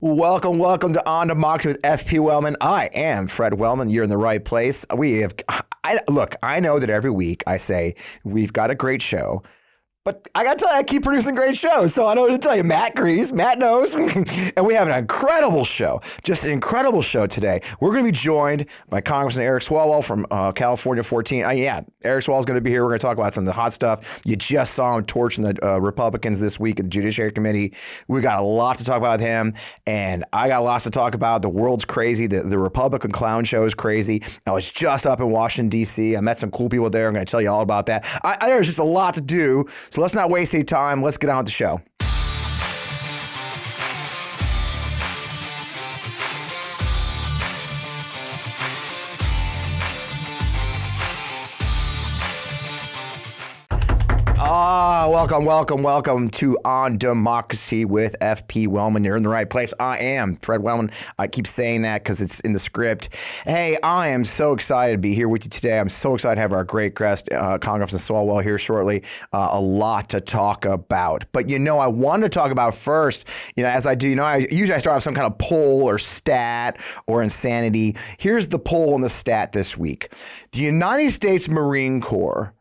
Welcome to On Democracy with FP Wellman. I am Fred Wellman. You're in the right place. I know that every week I say we've got a great show, but I got to tell you, I keep producing great shows, so I know what to tell you. Matt agrees. Matt knows. And we have an incredible show, just an incredible show today. We're going to be joined by Congressman Eric Swalwell from California 14. Eric Swalwell's going to be here. We're going to talk about some of the hot stuff. You just saw him torching the Republicans this week at the Judiciary Committee. We got a lot to talk about with him, and I got lots to talk about. The world's crazy. The Republican clown show is crazy. I was just up in Washington, D.C. I met some cool people there. I'm going to tell you all about that. There's just a lot to do, so let's not waste any time. Let's get on with the show. Welcome to On Democracy with FP Wellman. You're in the right place. I am Fred Wellman. I keep saying that because it's in the script. Hey, I am so excited to be here with you today. I'm so excited to have our great guest, Congressman Swalwell, here shortly. A lot to talk about. But, I wanted to talk about first, as I do, I usually start off some kind of poll or stat or insanity. Here's the poll and the stat this week. The United States Marine Corps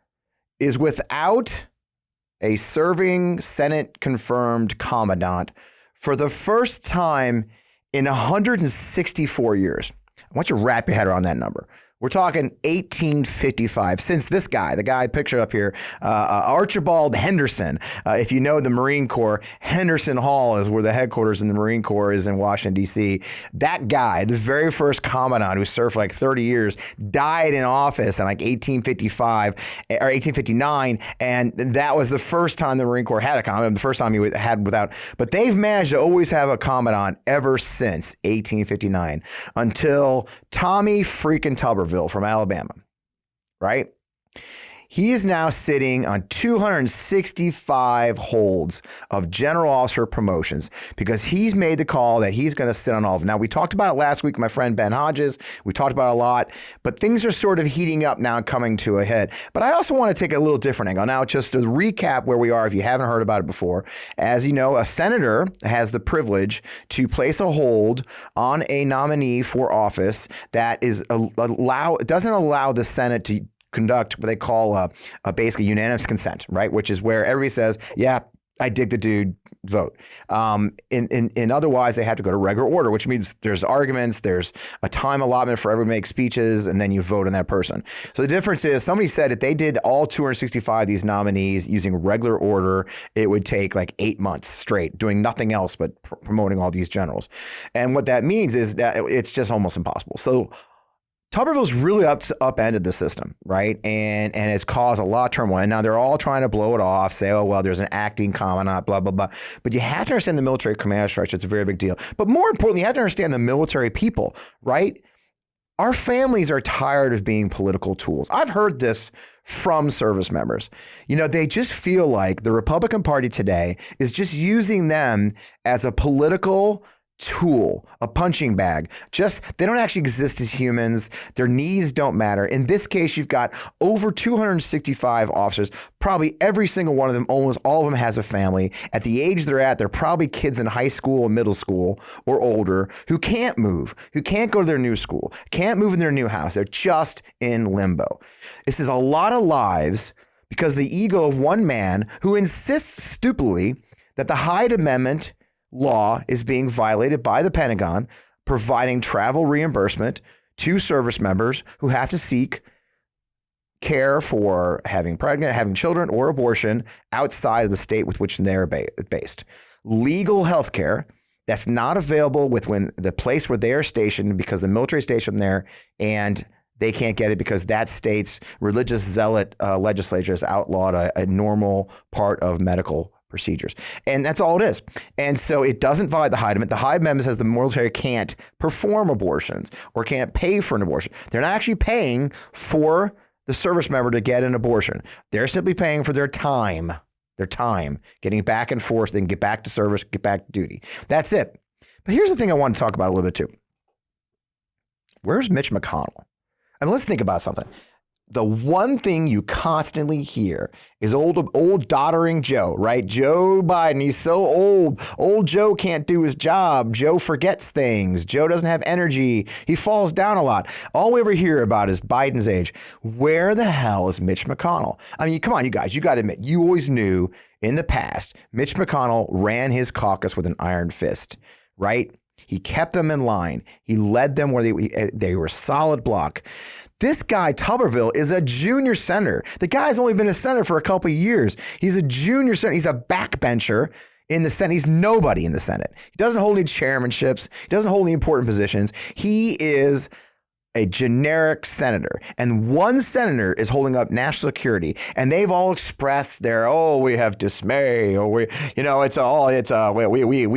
is without a serving Senate-confirmed commandant for the first time in 164 years. I want you to wrap your head around that number. We're talking 1855. Since this guy, the guy pictured up here, Archibald Henderson. If you know the Marine Corps, Henderson Hall is where the headquarters in the Marine Corps is in Washington, D.C. That guy, the very first commandant who served for like 30 years, died in office in like 1855 or 1859. And that was the first time the Marine Corps had a commandant, the first time he had without. But they've managed to always have a commandant ever since 1859 until Tommy freaking Tuberville from Alabama, right? He is now sitting on 265 holds of general officer promotions because he's made the call that he's going to sit on all of them. Now, we talked about it last week, my friend Ben Hodges. We talked about it a lot, but things are sort of heating up now and coming to a head. But I also want to take a little different angle. Now, just to recap where we are, if you haven't heard about it before, as you know, a senator has the privilege to place a hold on a nominee for office that doesn't allow the Senate to conduct what they call a basically unanimous consent, right? Which is where everybody says, yeah, I dig the dude, vote. In otherwise, they have to go to regular order, which means there's arguments, there's a time allotment for everyone to make speeches, and then you vote on that person. So the difference is somebody said if they did all 265 of these nominees using regular order, it would take like 8 months straight, doing nothing else but promoting all these generals. And what that means is that it's just almost impossible. So Tuberville's really upended the system, right? And has caused a lot of turmoil. And now they're all trying to blow it off, say, oh, well, there's an acting commandant, blah, blah, blah. But you have to understand the military command structure. It's a very big deal. But more importantly, you have to understand the military people, right? Our families are tired of being political tools. I've heard this from service members. They just feel like the Republican Party today is just using them as a political tool, a punching bag. They don't actually exist as humans. Their needs don't matter. In this case, you've got over 265 officers. Probably every single one of them, almost all of them has a family. At the age they're at, they're probably kids in high school or middle school or older who can't move, who can't go to their new school, can't move in their new house. They're just in limbo. This is a lot of lives because the ego of one man who insists stupidly that the Hyde Amendment law is being violated by the Pentagon, providing travel reimbursement to service members who have to seek care for having children, or abortion outside of the state with which they're based. Legal health care that's not available within the place where they are stationed because the military stationed there, and they can't get it because that state's religious zealot legislature has outlawed a normal part of medical procedures. And that's all it is. And so it doesn't violate the Hyde Amendment. The Hyde Amendment says the military can't perform abortions or can't pay for an abortion. They're not actually paying for the service member to get an abortion. They're simply paying for their time, getting back and forth, then get back to service, get back to duty. That's it. But here's the thing I want to talk about a little bit too. Where's Mitch McConnell? I mean, let's think about something. the one thing you constantly hear is old doddering Joe, right? Joe Biden, he's so old. Old Joe can't do his job. Joe forgets things. Joe doesn't have energy. He falls down a lot. All we ever hear about is Biden's age. Where the hell is Mitch McConnell? I mean, come on, you guys, you got to admit, you always knew in the past, Mitch McConnell ran his caucus with an iron fist, right? He kept them in line. He led them where they were solid block. This guy, Tuberville, is a junior senator. The guy's only been a senator for a couple of years. He's a junior senator. He's a backbencher in the Senate. He's nobody in the Senate. He doesn't hold any chairmanships. He doesn't hold any important positions. He is a generic senator. And one senator is holding up national security. And they've all expressed their, we have dismay, or we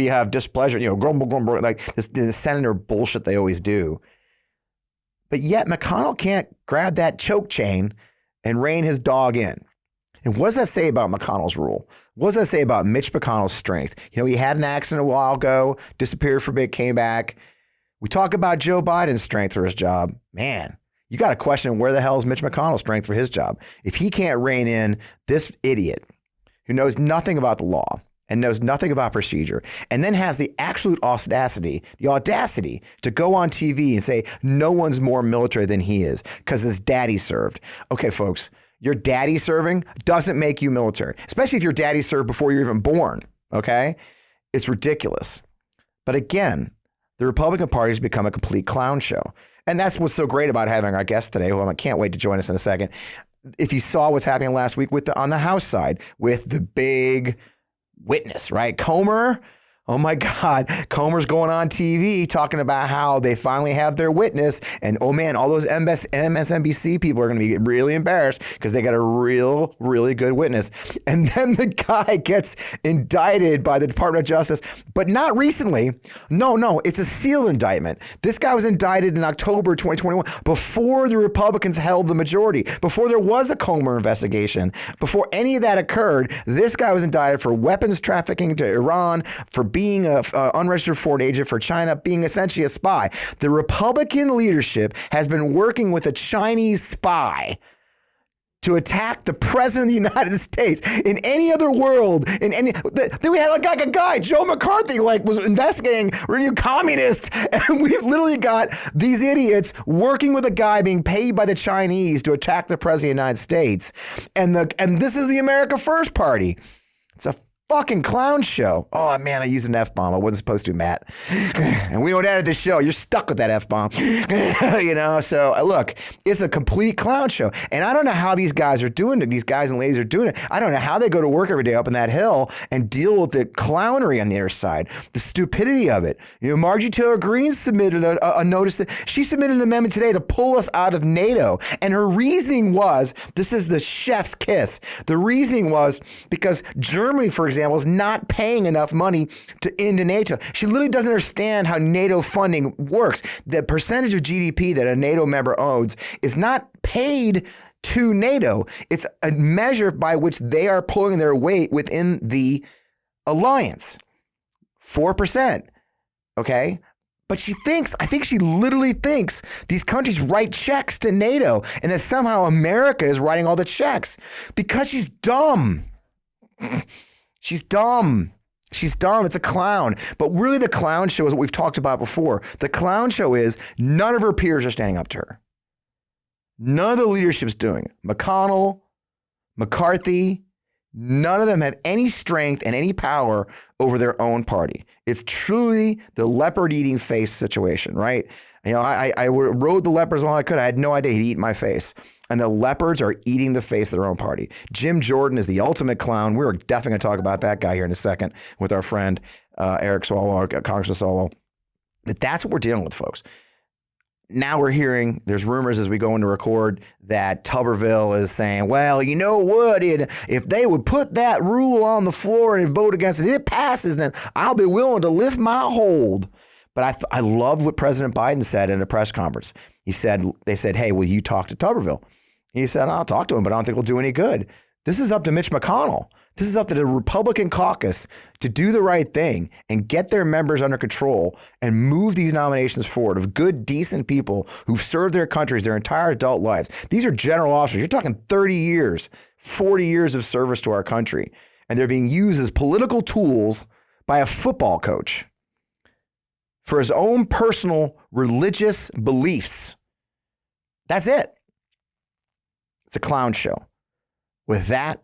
have displeasure, grumble, like this senator bullshit they always do. But yet McConnell can't grab that choke chain and rein his dog in. And what does that say about McConnell's rule? What does that say about Mitch McConnell's strength? He had an accident a while ago, disappeared for a bit, came back. We talk about Joe Biden's strength for his job. Man, you got to question where the hell is Mitch McConnell's strength for his job? If he can't rein in this idiot who knows nothing about the law and knows nothing about procedure, and then has the absolute audacity to go on TV and say no one's more military than he is because his daddy served. Okay, folks, your daddy serving doesn't make you military, especially if your daddy served before you're even born, okay? It's ridiculous. But again, the Republican Party has become a complete clown show. And that's what's so great about having our guest today, who I can't wait to join us in a second. If you saw what's happening last week on the House side with the big witness, right? Comer. Oh my God, Comer's going on TV talking about how they finally have their witness. And oh man, all those MSNBC people are going to be really embarrassed because they got a really good witness. And then the guy gets indicted by the Department of Justice, but not recently. No, it's a sealed indictment. This guy was indicted in October 2021 before the Republicans held the majority, before there was a Comer investigation, before any of that occurred. This guy was indicted for weapons trafficking to Iran, for being an unregistered foreign agent for China, being essentially a spy. The Republican leadership has been working with a Chinese spy to attack the president of the United States. In any other world, then we had a guy, Joe McCarthy, was investigating communist, and we've literally got these idiots working with a guy being paid by the Chinese to attack the president of the United States. And this is the America First Party. It's a fucking clown show. Oh man, I used an F-bomb. I wasn't supposed to, Matt. And we don't edit this show. You're stuck with that F-bomb. So look, it's a complete clown show. And I don't know how these guys are doing it. These guys and ladies are doing it. I don't know how they go to work every day up on that hill and deal with the clownery on the other side, the stupidity of it. Marjorie Taylor Greene submitted a notice that she submitted an amendment today to pull us out of NATO. And her reasoning was, this is the chef's kiss. The reasoning was because Germany, for example, is not paying enough money into NATO. She literally doesn't understand how NATO funding works. The percentage of GDP that a NATO member owns is not paid to NATO. It's a measure by which they are pulling their weight within the alliance. 4%. Okay? But she literally thinks these countries write checks to NATO and that somehow America is writing all the checks because she's dumb. She's dumb. It's a clown. But really the clown show is what we've talked about before. The clown show is none of her peers are standing up to her. None of the leadership's doing it. McConnell, McCarthy, none of them have any strength and any power over their own party. It's truly the leopard eating face situation, right? I rode the leopards all I could. I had no idea he'd eat my face. And the leopards are eating the face of their own party. Jim Jordan is the ultimate clown. We're definitely going to talk about that guy here in a second with our friend Eric Swalwell, Congressman Swalwell. But that's what we're dealing with, folks. Now we're hearing, there's rumors as we go in to record that Tuberville is saying, well, you know what, if they would put that rule on the floor and vote against it, it passes, then I'll be willing to lift my hold. But I love what President Biden said in a press conference. They said, hey, will you talk to Tuberville? He said, I'll talk to him, but I don't think it'll do any good. This is up to Mitch McConnell. This is up to the Republican caucus to do the right thing and get their members under control and move these nominations forward of good, decent people who've served their countries their entire adult lives. These are general officers. You're talking 30 years, 40 years of service to our country, and they're being used as political tools by a football coach for his own personal religious beliefs. That's it. It's a clown show. With that,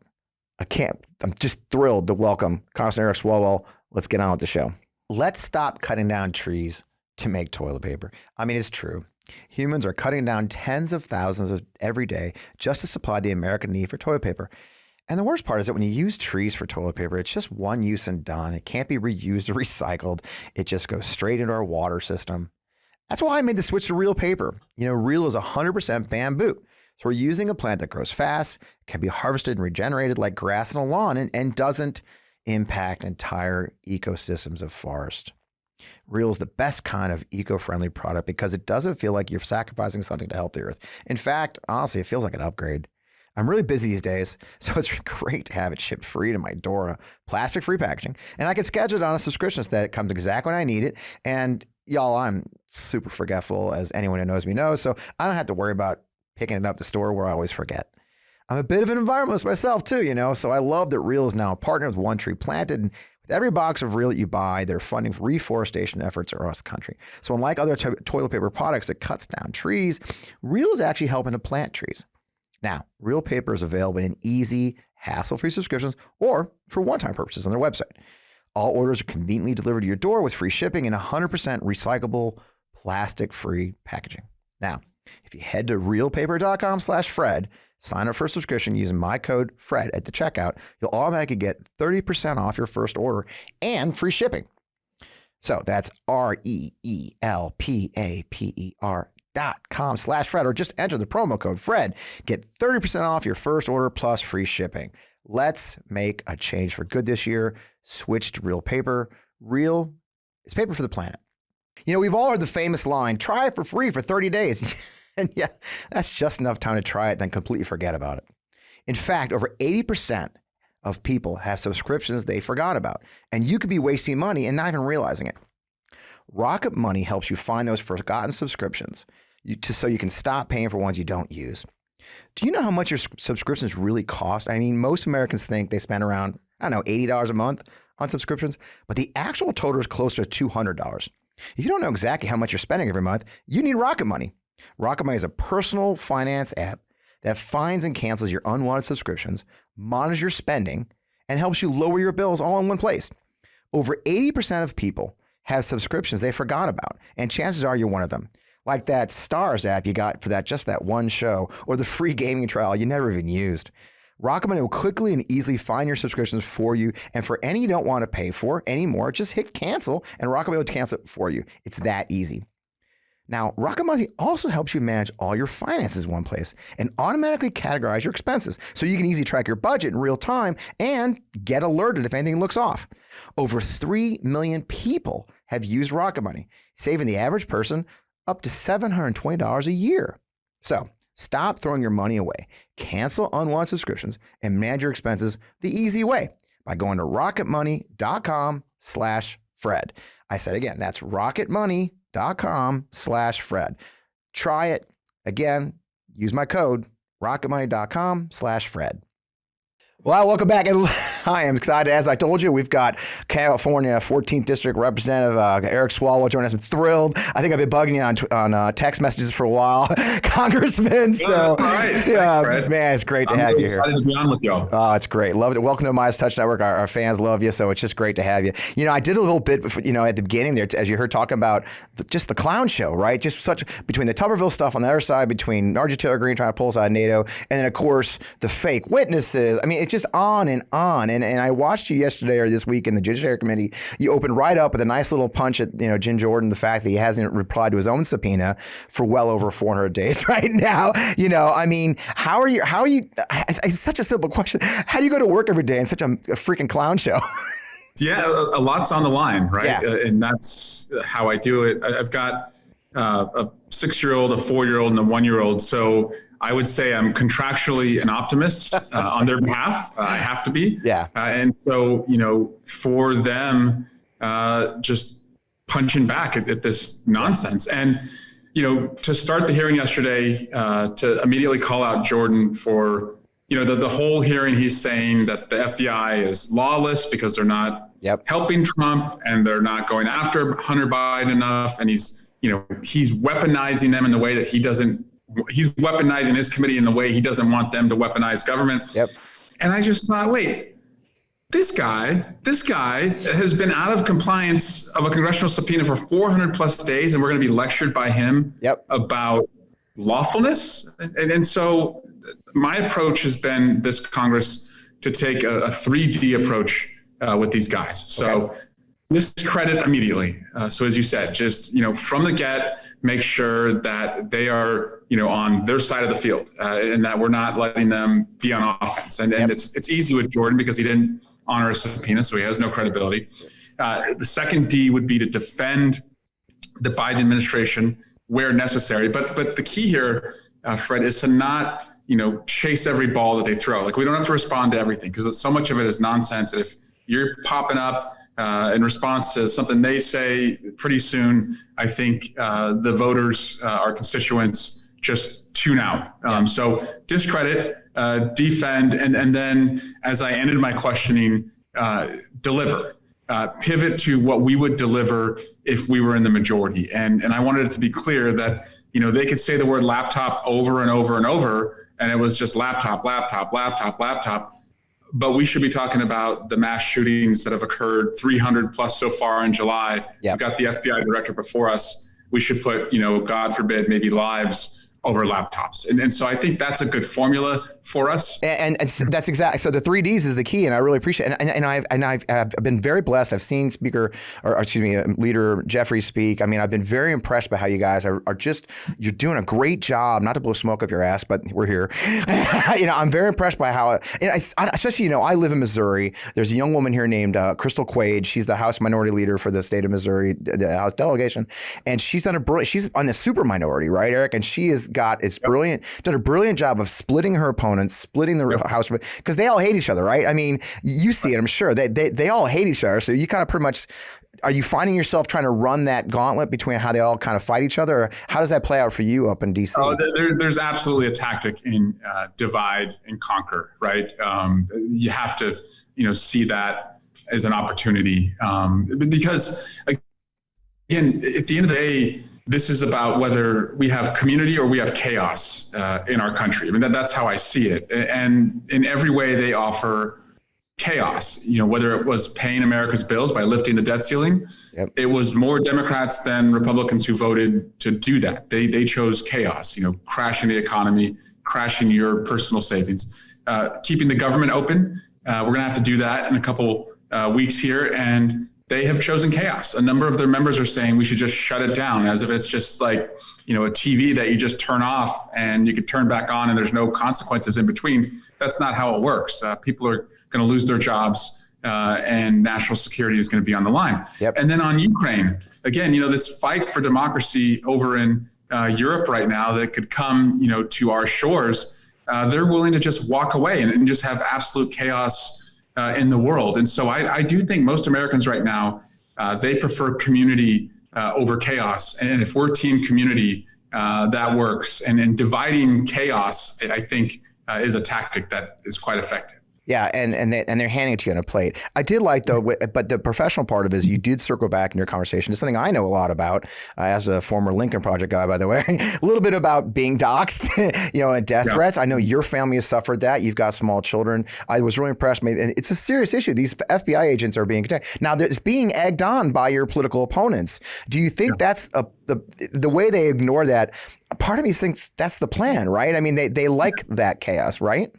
I'm just thrilled to welcome Congressman Eric Swalwell. Let's get on with the show. Let's stop cutting down trees to make toilet paper. I mean, it's true. Humans are cutting down tens of thousands of every day just to supply the American need for toilet paper. And the worst part is that when you use trees for toilet paper, it's just one use and done. It can't be reused or recycled. It just goes straight into our water system. That's why I made the switch to real paper. Real is 100% bamboo. So we're using a plant that grows fast, can be harvested and regenerated like grass on a lawn, and doesn't impact entire ecosystems of forest. Real is the best kind of eco-friendly product because it doesn't feel like you're sacrificing something to help the earth. In fact, honestly, it feels like an upgrade. I'm really busy these days, so it's great to have it shipped free to my door in a plastic-free packaging. And I can schedule it on a subscription so that it comes exactly when I need it. And y'all, I'm super forgetful, as anyone who knows me knows, so I don't have to worry about picking it up at the store where I always forget. I'm a bit of an environmentalist myself too, so I love that Real is now a partner with One Tree Planted. And with every box of Real that you buy, they're funding reforestation efforts across the country. So unlike other toilet paper products that cuts down trees, Real is actually helping to plant trees. Now, Real paper is available in easy, hassle-free subscriptions or for one-time purposes on their website. All orders are conveniently delivered to your door with free shipping and 100% recyclable, plastic-free packaging. Now, if you head to realpaper.com/Fred, sign up for a subscription using my code FRED at the checkout, you'll automatically get 30% off your first order and free shipping. So that's REELPAPER.com/Fred, or just enter the promo code FRED. Get 30% off your first order plus free shipping. Let's make a change for good this year. Switch to Real paper. Real is paper for the planet. We've all heard the famous line, try it for free for 30 days. And yeah, that's just enough time to try it, then completely forget about it. In fact, over 80% of people have subscriptions they forgot about, and you could be wasting money and not even realizing it. Rocket Money helps you find those forgotten subscriptions so you can stop paying for ones you don't use. Do you know how much your subscriptions really cost? I mean, most Americans think they spend around, $80 a month on subscriptions, but the actual total is closer to $200. If you don't know exactly how much you're spending every month, you need Rocket Money. Rocket Money is a personal finance app that finds and cancels your unwanted subscriptions, monitors your spending, and helps you lower your bills all in one place. Over 80% of people have subscriptions they forgot about, and chances are you're one of them. Like that Stars app you got for just that one show, or the free gaming trial you never even used. Rocket Money will quickly and easily find your subscriptions for you, and for any you don't want to pay for anymore, just hit cancel, and Rocket Money will cancel it for you. It's that easy. Now, Rocket Money also helps you manage all your finances in one place and automatically categorize your expenses so you can easily track your budget in real time and get alerted if anything looks off. Over 3 million people have used Rocket Money, saving the average person up to $720 a year. So stop throwing your money away. Cancel unwanted subscriptions and manage your expenses the easy way by going to rocketmoney.com/Fred. I said again, that's rocketmoney.com/Fred. Try it. Again, use my code rocketmoney.com/Fred. Well, welcome back. And I am excited. As I told you, we've got California 14th District Representative Eric Swalwell joining us. I'm thrilled. I think I've been bugging you on text messages for a while, Congressman. So, that's all right. Yeah, Thanks, man, it's great to have you here. I'm excited to be on with y'all. Oh, it's great. Love it. Welcome to the MeidasTouch Network. Our fans love you, so it's just great to have you. I did a little bit, at the beginning there, as you heard talking about just the clown show, right? Just between the Tuberville stuff on the other side, between Marjorie Taylor Greene trying to pull us out of NATO, and then, of course, the fake witnesses. I mean, it's just on and on. And I watched you yesterday or this week in the Judiciary Committee. You opened right up with a nice little punch at Jim Jordan, the fact that he hasn't replied to his own subpoena for well over 400 days right now. I mean, how are you? It's such a simple question. How do you go to work every day in such a freaking clown show? Yeah, a lot's on the line, right? Yeah. And that's how I do it. I've got a 6-year-old, a 4-year-old, and a 1-year-old. So I would say I'm contractually an optimist on their behalf. I have to be. Yeah. And so, for them just punching back at this nonsense. And, to start the hearing yesterday, to immediately call out Jordan for, the whole hearing, he's saying that the FBI is lawless because they're not helping Trump and they're not going after Hunter Biden enough. And he's weaponizing them in the way that he's weaponizing his committee in the way he doesn't want them to weaponize government. Yep. And I just thought, wait, this guy has been out of compliance of a congressional subpoena for 400 plus days, and we're going to be lectured by him about lawfulness. And so my approach has been this Congress to take a 3D approach with these guys. So discredit immediately. So as you said, just, from the get, make sure that they are, on their side of the field and that we're not letting them be on offense. And it's easy with Jordan because he didn't honor a subpoena, so he has no credibility. The second D would be to defend the Biden administration where necessary. But the key here, Fred, is to not, chase every ball that they throw. Like, we don't have to respond to everything because so much of it is nonsense. And if you're popping up in response to something they say, pretty soon, I think the voters, our constituents, just tune out. So discredit, defend, and then, as I ended my questioning, deliver. Pivot to what we would deliver if we were in the majority. And I wanted it to be clear that, they could say the word laptop over and over and over, and it was just laptop, laptop, laptop, laptop. But we should be talking about the mass shootings that have occurred, 300 plus so far in July. We've got the FBI director before us. We should put, God forbid, maybe lives over laptops. And so I think that's a good formula for us. And that's exactly, so the 3Ds is the key, and I really appreciate it. And I've been very blessed. I've seen Leader Jeffrey speak. I mean, I've been very impressed by how you guys are just, you're doing a great job, not to blow smoke up your ass, but we're here. I'm very impressed by how, especially, I live in Missouri. There's a young woman here named Crystal Quaid. She's the House Minority Leader for the state of Missouri, the House delegation. And she's on a super minority, right, Eric? And she has done a brilliant job of splitting her opponents, splitting the House, because they all hate each other, right? I mean, you see it, I'm sure. They all hate each other. So you kind of pretty much, are you finding yourself trying to run that gauntlet between how they all kind of fight each other? Or how does that play out for you up in D.C.? Oh, there's absolutely a tactic in divide and conquer, right? You have to, see that as an opportunity because, again, at the end of the day, this is about whether we have community or we have chaos in our country. I mean, that's how I see it. And in every way, they offer chaos. Whether it was paying America's bills by lifting the debt ceiling, it was more Democrats than Republicans who voted to do that. They chose chaos. Crashing the economy, crashing your personal savings, keeping the government open. We're going to have to do that in a couple weeks here, and they have chosen chaos. A number of their members are saying we should just shut it down, as if it's just like, a TV that you just turn off and you could turn back on and there's no consequences in between. That's not how it works. People are going to lose their jobs and national security is going to be on the line. And then on Ukraine, again, this fight for democracy over in Europe right now that could come, to our shores, they're willing to just walk away and just have absolute chaos in the world. And so I do think most Americans right now, they prefer community over chaos. And if we're team community, that works. And dividing chaos, I think, is a tactic that is quite effective. Yeah, and they're handing it to you on a plate. I did like, though, but the professional part of it is you did circle back in your conversation to something I know a lot about as a former Lincoln Project guy, by the way, a little bit about being doxxed, and death threats. I know your family has suffered that. You've got small children. I was really impressed. It's a serious issue. These FBI agents are being attacked. Now, it's being egged on by your political opponents. Do you think that's the way they ignore that? Part of me thinks that's the plan, right? I mean, they like that chaos, right?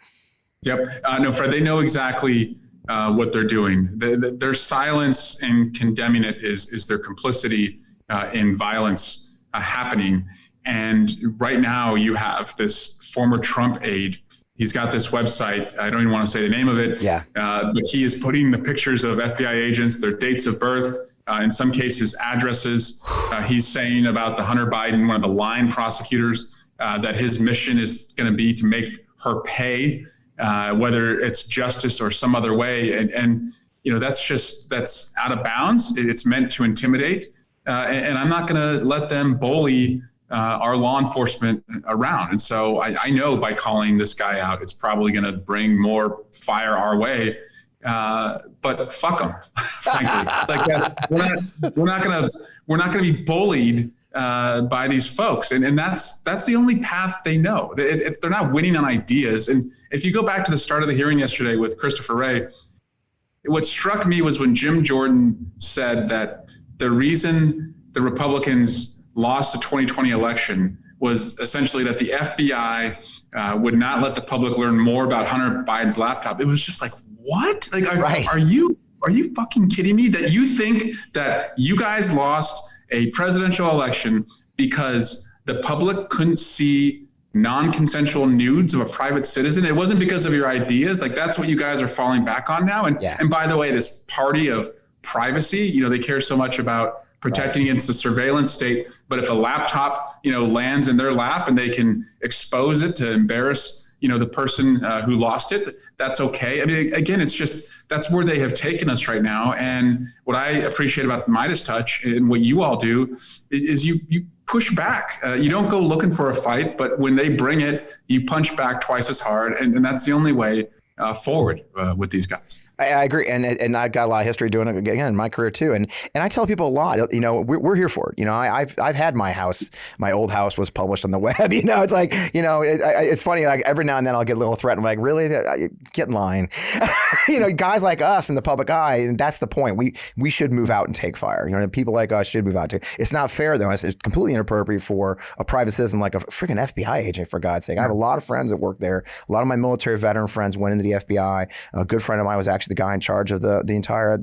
Yep. No, Fred, they know exactly what they're doing. Their silence in condemning it is their complicity in violence happening. And right now you have this former Trump aide. He's got this website. I don't even want to say the name of it. But he is putting the pictures of FBI agents, their dates of birth, in some cases addresses. He's saying about the Hunter Biden, one of the line prosecutors, that his mission is going to be to make her pay, whether it's justice or some other way. And that's out of bounds. It's meant to intimidate. And I'm not going to let them bully our law enforcement around. And so I know by calling this guy out, it's probably going to bring more fire our way. But fuck them, frankly. We're not going to be bullied by these folks, and that's the only path they know. They're not winning on ideas. And if you go back to the start of the hearing yesterday with Christopher Wray, what struck me was when Jim Jordan said that the reason the Republicans lost the 2020 election was essentially that the FBI would not let the public learn more about Hunter Biden's laptop. It was just like, what? Like, are you fucking kidding me? That you think that you guys lost a presidential election because the public couldn't see non-consensual nudes of a private citizen? It wasn't because of your ideas. Like, that's what you guys are falling back on now. And by the way, this party of privacy, they care so much about protecting against the surveillance state. But if a laptop, lands in their lap and they can expose it to embarrass, the person who lost it, that's okay. I mean, again, it's just, that's where they have taken us right now. And what I appreciate about MeidasTouch and what you all do is you push back. You don't go looking for a fight, but when they bring it, you punch back twice as hard. And that's the only way forward with these guys. I agree, and I've got a lot of history doing it again in my career too, and I tell people a lot. We're here for it. I've had my old house was published on the web. It's like it's funny. Like every now and then I'll get a little threat. I'm like, really? Get in line. Guys like us in the public eye, and that's the point. We should move out and take fire. People like us should move out too. It's not fair though. It's completely inappropriate for a private citizen like a freaking FBI agent. For God's sake, I have a lot of friends that work there. A lot of my military veteran friends went into the FBI. A good friend of mine was actually the guy in charge of the entire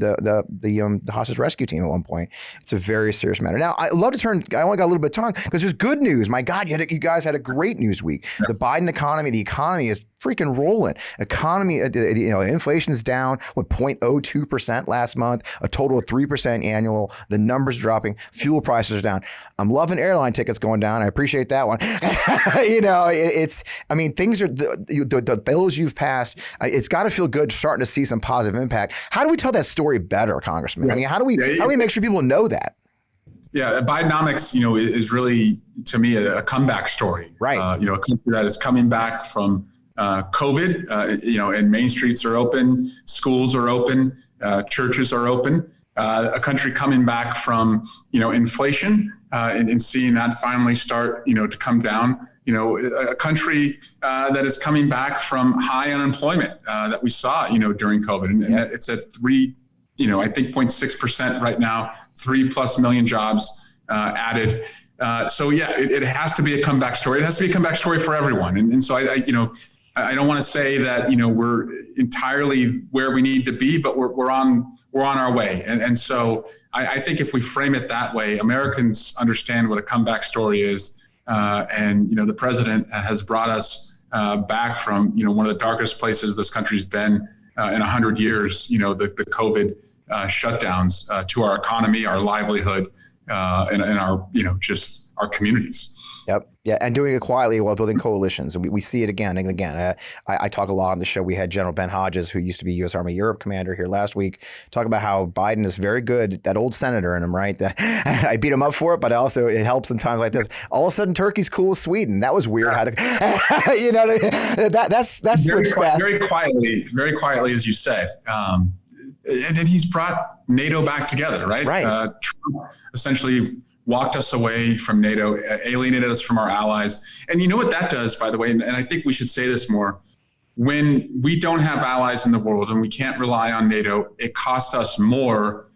hostage rescue team at one point. It's a very serious matter. Now, I love to turn. I only got a little bit of time because there's good news. My God, you guys had a great news week. The Biden economy. The economy is freaking rolling. Economy. Inflation's down 0.02% last month. A total of 3% annual. The numbers dropping. Fuel prices are down. I'm loving airline tickets going down. I appreciate that one. Things are the bills you've passed. It's got to feel good starting to see some positive impact. How do we tell that story better, Congressman? I mean, how do we make sure people know that? Yeah, Bidenomics, is really, to me, a comeback story. Right. A country that is coming back from COVID, and main streets are open, schools are open, churches are open. A country coming back from, inflation and seeing that finally start, to come down. A country that is coming back from high unemployment that we saw, during COVID. And it's at 0.6% right now, 3+ million jobs added. It has to be a comeback story. It has to be a comeback story for everyone. And so I don't want to say that, we're entirely where we need to be, but we're on our way. And so I think if we frame it that way, Americans understand what a comeback story is. The president has brought us back from, one of the darkest places this country's been in 100 years, the COVID shutdowns to our economy, our livelihood, and our, just our communities. Yep. Yeah. And doing it quietly while building coalitions. And we see it again and again. I talk a lot on the show. We had General Ben Hodges, who used to be U.S. Army Europe commander, here last week, talk about how Biden is very good, that old senator in him, right? I beat him up for it, but also it helps in times like this. All of a sudden, Turkey's cool with Sweden. That was weird. How to, that's very quietly, as you said. And he's brought NATO back together, right? Right. Trump essentially walked us away from NATO, alienated us from our allies. And you know what that does, by the way, and I think we should say this more, when we don't have allies in the world and we can't rely on NATO, it costs us more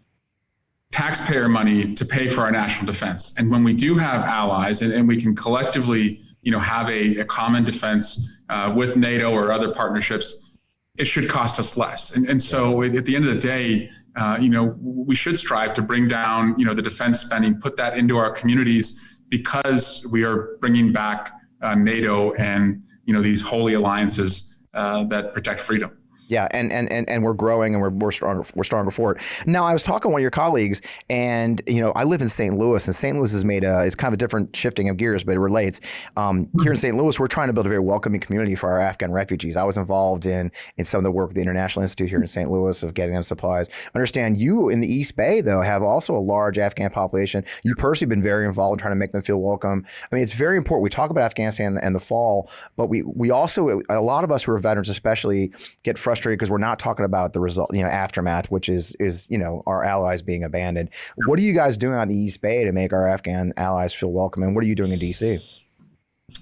taxpayer money to pay for our national defense. And when we do have allies and we can collectively, have a common defense with NATO or other partnerships, it should cost us less. And so at the end of the day, we should strive to bring down, the defense spending, put that into our communities, because we are bringing back NATO and, these holy alliances that protect freedom. Yeah, and we're growing and we're stronger for it. Now, I was talking to one of your colleagues, and I live in St. Louis, and St. Louis has made it's kind of a different shifting of gears, but it relates. Here in St. Louis, we're trying to build a very welcoming community for our Afghan refugees. I was involved in some of the work with the International Institute here in St. Louis of getting them supplies. I understand you in the East Bay, though, have also a large Afghan population. You personally been very involved in trying to make them feel welcome. I mean, it's very important. We talk about Afghanistan and the fall, but we also, a lot of us who are veterans especially, get frustrated because we're not talking about the result, aftermath, which is our allies being abandoned. What are you guys doing on the East Bay to make our Afghan allies feel welcome, and what are you doing in DC?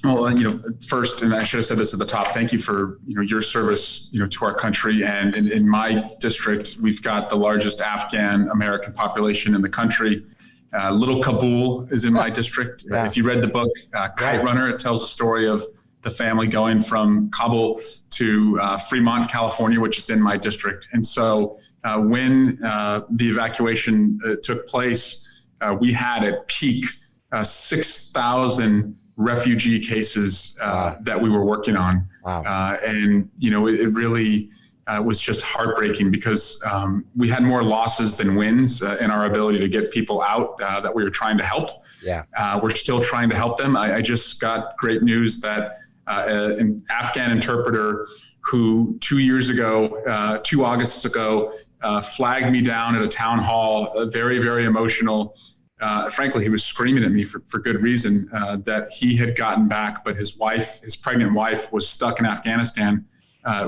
Well, first, and I should have said this at the top, thank you for your service to our country. And in my district, we've got the largest Afghan American population in the country. Little Kabul is in my district. Yeah. If you read the book Kite Runner, it tells the story of the family going from Kabul to Fremont, California, which is in my district. And so when the evacuation took place, we had at peak 6,000 refugee cases that we were working on. Wow. And it really was just heartbreaking because we had more losses than wins in our ability to get people out that we were trying to help. Yeah. We're still trying to help them. I just got great news that an Afghan interpreter who 2 years ago, 2 Augusts ago, flagged me down at a town hall, very, very emotional. Frankly, he was screaming at me for good reason, that he had gotten back, but his pregnant wife was stuck in Afghanistan.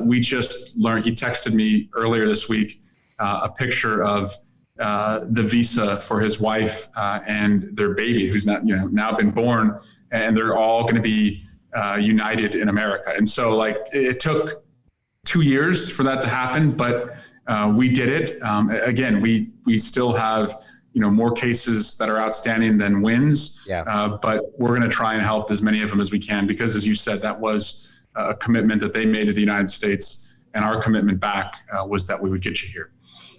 We just learned, he texted me earlier this week, a picture of the visa for his wife and their baby, who's now been born, and they're all going to be united in America. And so it took 2 years for that to happen, but we did it. Again, we still have more cases that are outstanding than wins. Yeah. But we're going to try and help as many of them as we can, because as you said, that was a commitment that they made to the United States, and our commitment back was that we would get you here.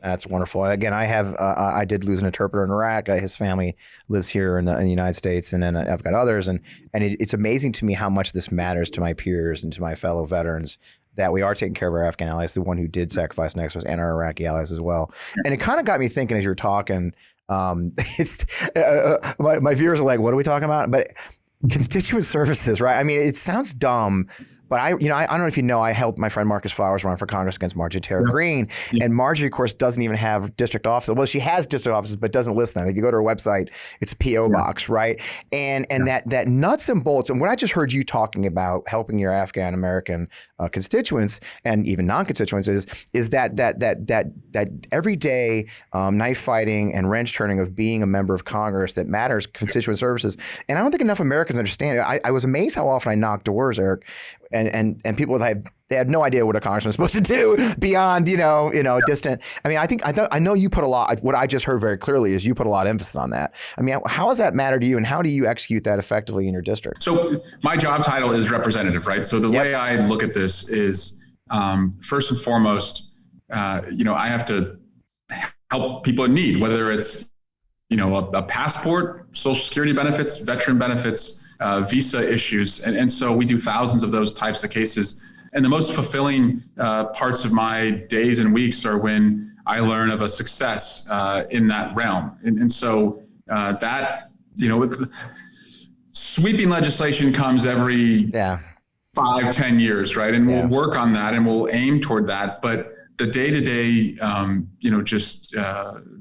That's wonderful. Again, I did lose an interpreter in Iraq. His family lives here in the United States, and then I've got others. And it's amazing to me how much this matters to my peers and to my fellow veterans, that we are taking care of our Afghan allies, the one who did sacrifice next to us, and our Iraqi allies as well. And it kind of got me thinking as you're talking, my viewers are like, what are we talking about? But constituent services, right? I mean, it sounds dumb, but I don't know if you know, I helped my friend Marcus Flowers run for Congress against Marjorie Taylor Greene. Yeah. And Marjorie, of course, doesn't even have district offices. Well, she has district offices, but doesn't list them. If you go to her website, it's a P.O. box, right? And that nuts and bolts, and what I just heard you talking about helping your Afghan American constituents and even non-constituents is that everyday knife fighting and wrench turning of being a member of Congress that matters, constituent services. And I don't think enough Americans understand it. I was amazed how often I knocked doors, Eric, and people they had no idea what a congressman is supposed to do beyond distant. I mean, I know you put a lot. What I just heard very clearly is you put a lot of emphasis on that. I mean, how does that matter to you, and how do you execute that effectively in your district? So my job title is representative, right? So the way I look at this is first and foremost, I have to help people in need, whether it's a passport, Social Security benefits, veteran benefits, visa issues. And so we do thousands of those types of cases. And the most fulfilling parts of my days and weeks are when I learn of a success in that realm. And so sweeping legislation comes every 5-10 years, right? And we'll work on that and we'll aim toward that. But the day-to-day, just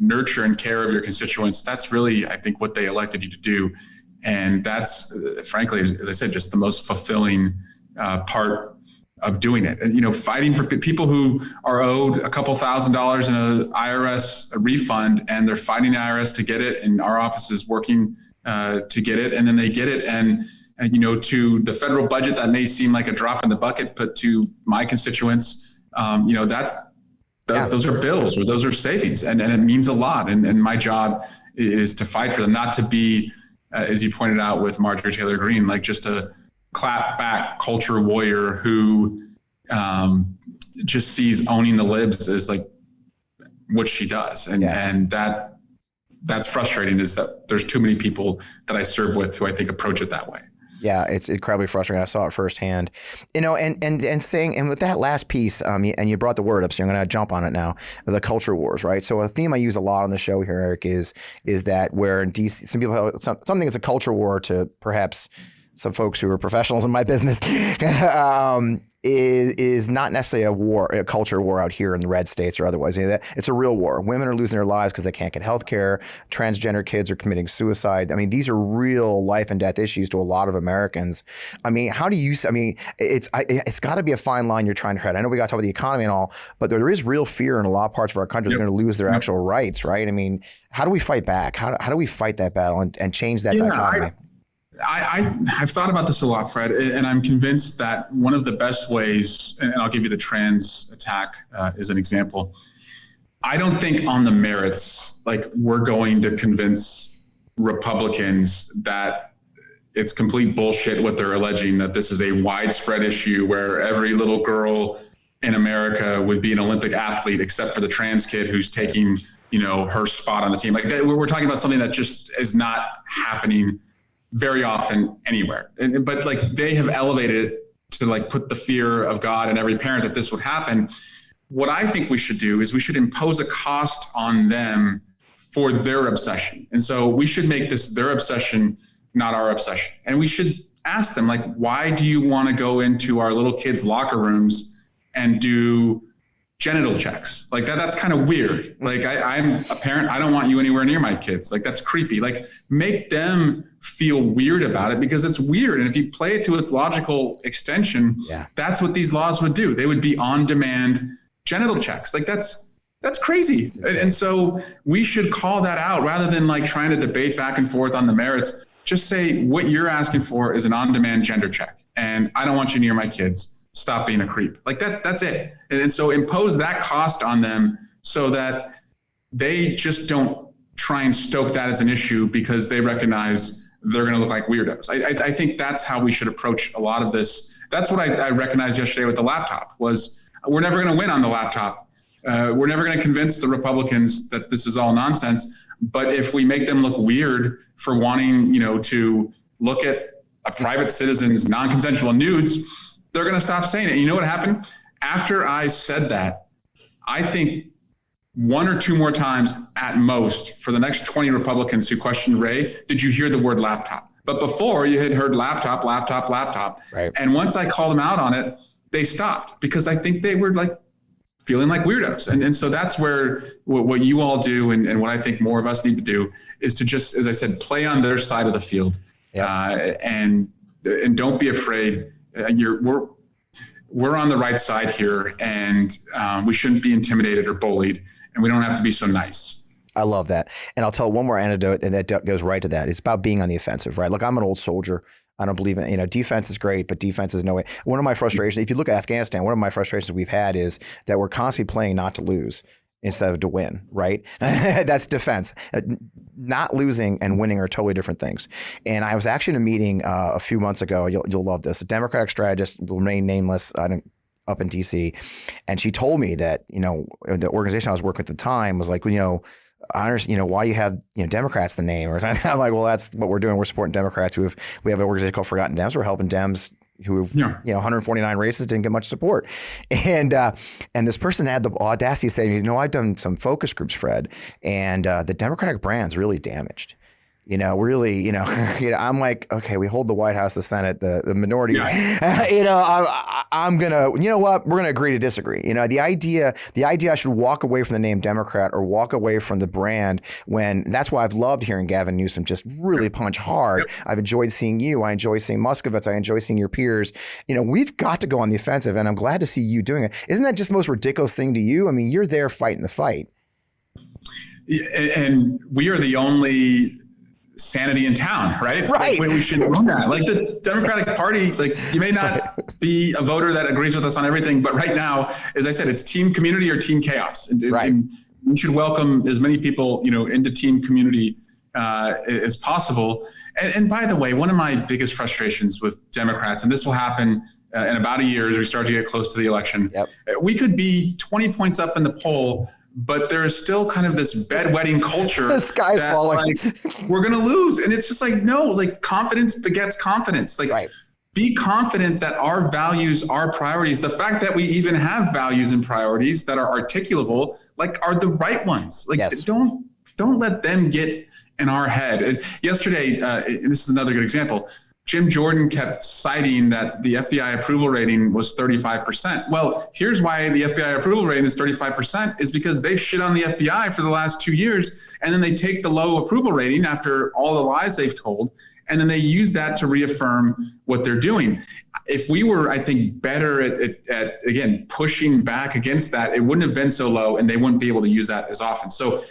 nurture and care of your constituents, that's really, I think, what they elected you to do. And that's, frankly, as I said, just the most fulfilling part of doing it. And, fighting for people who are owed a couple $1,000s in an IRS refund, and they're fighting the IRS to get it, and our office is working to get it, and then they get it. And to the federal budget, that may seem like a drop in the bucket, but to my constituents, those are bills, or those are savings, and it means a lot. And my job is to fight for them, not to be, as you pointed out with Marjorie Taylor Greene, like just a clap back culture warrior who just sees owning the libs as like what she does. And that's frustrating, is that there's too many people that I serve with who I think approach it that way. Yeah, it's incredibly frustrating. I saw it firsthand, and saying, and with that last piece, and you brought the word up, so I'm going to jump on it now. The culture wars, right? So a theme I use a lot on the show here, Eric, is that where in DC, some people have something that's a culture war to perhaps some folks who are professionals in my business, is not necessarily a war, a culture war out here in the red states or otherwise. It's a real war. Women are losing their lives because they can't get health care. Transgender kids are committing suicide. I mean, these are real life and death issues to a lot of Americans. I mean, how do you? I mean, it's got to be a fine line you're trying to tread. I know we got to talk about the economy and all, but there is real fear in a lot of parts of our country. They're going to lose their actual rights, right? I mean, how do we fight back? How do we fight that battle and change that dichotomy? I've thought about this a lot, Fred, and I'm convinced that one of the best ways, and I'll give you the trans attack as an example. I don't think on the merits, like we're going to convince Republicans that it's complete bullshit what they're alleging, that this is a widespread issue where every little girl in America would be an Olympic athlete except for the trans kid who's taking, her spot on the team. Like we're talking about something that just is not happening very often anywhere. But like they have elevated it to like put the fear of God in every parent that this would happen. What I think we should do is we should impose a cost on them for their obsession. And so we should make this their obsession, not our obsession. And we should ask them, like, why do you want to go into our little kids' locker rooms and do genital checks? Like that's kind of weird. Like I'm a parent, I don't want you anywhere near my kids. Like that's creepy. Like make them feel weird about it because it's weird. And if you play it to its logical extension, that's what these laws would do. They would be on-demand genital checks. Like that's crazy. And so we should call that out rather than like trying to debate back and forth on the merits. Just say what you're asking for is an on-demand gender check. And I don't want you near my kids. Stop being a creep. Like that's it. And so impose that cost on them so that they just don't try and stoke that as an issue because they recognize they're going to look like weirdos. I think that's how we should approach a lot of this. That's what I recognized yesterday with the laptop was we're never going to win on the laptop. We're never going to convince the Republicans that this is all nonsense. But if we make them look weird for wanting, to look at a private citizen's non-consensual nudes, they're going to stop saying it. And you know what happened? After I said that, I think one or two more times at most for the next 20 Republicans who questioned Ray, did you hear the word laptop? But before you had heard laptop. Right. And once I called them out on it, they stopped because I think they were like feeling like weirdos. And so that's where what you all do and what I think more of us need to do is to just, as I said, play on their side of the field. And don't be afraid. We're on the right side here, and we shouldn't be intimidated or bullied, and we don't have to be so nice. I love that. And I'll tell one more anecdote, and that goes right to that. It's about being on the offensive, right? Look, I'm an old soldier. I don't believe in, defense is great, but defense is no way. One of my frustrations, if you look at Afghanistan, one of my frustrations we've had is that we're constantly playing not to lose instead of to win, right? That's defense. Not losing and winning are totally different things. And I was actually in a meeting a few months ago. You'll love this. A Democratic strategist will remain nameless up in DC. And she told me that, the organization I was working with at the time was like, I understand, why you have, Democrats the name or something. I'm like, well, that's what we're doing. We're supporting Democrats we have an organization called Forgotten Dems. We're helping Dems who have, 149 races didn't get much support. And this person had the audacity to say, I've done some focus groups, Fred, and the Democratic brand's really damaged. Really, I'm like, okay, we hold the White House, the Senate, the minority. I'm gonna, what? We're gonna agree to disagree. The idea I should walk away from the name Democrat or walk away from the brand when that's why I've loved hearing Gavin Newsom just really punch hard. Yep. I've enjoyed seeing you. I enjoy seeing Muskovitz. I enjoy seeing your peers. We've got to go on the offensive, and I'm glad to see you doing it. Isn't that just the most ridiculous thing to you? I mean, you're there fighting the fight. And we are the only sanity in town, right? Right. We should run that. Like the Democratic Party, like you may not be a voter that agrees with us on everything, but right now, as I said, it's team community or team chaos. And we should welcome as many people, into team community as possible. And by the way, one of my biggest frustrations with Democrats, and this will happen in about a year as we start to get close to the election, we could be 20 points up in the poll but there's still kind of this bedwetting culture. The sky's falling. Like, we're going to lose. And it's just like, no, like confidence begets confidence. Like, right. Be confident that our values, our priorities, the fact that we even have values and priorities that are articulable, like, are the right ones. Like, yes. Don't let them get in our head. And yesterday, and this is another good example, Jim Jordan kept citing that the FBI approval rating was 35%. Well, here's why the FBI approval rating is 35% is because they've shit on the FBI for the last 2 years, and then they take the low approval rating after all the lies they've told, and then they use that to reaffirm what they're doing. If we were, I think, better at again, pushing back against that, it wouldn't have been so low, and they wouldn't be able to use that as often. So,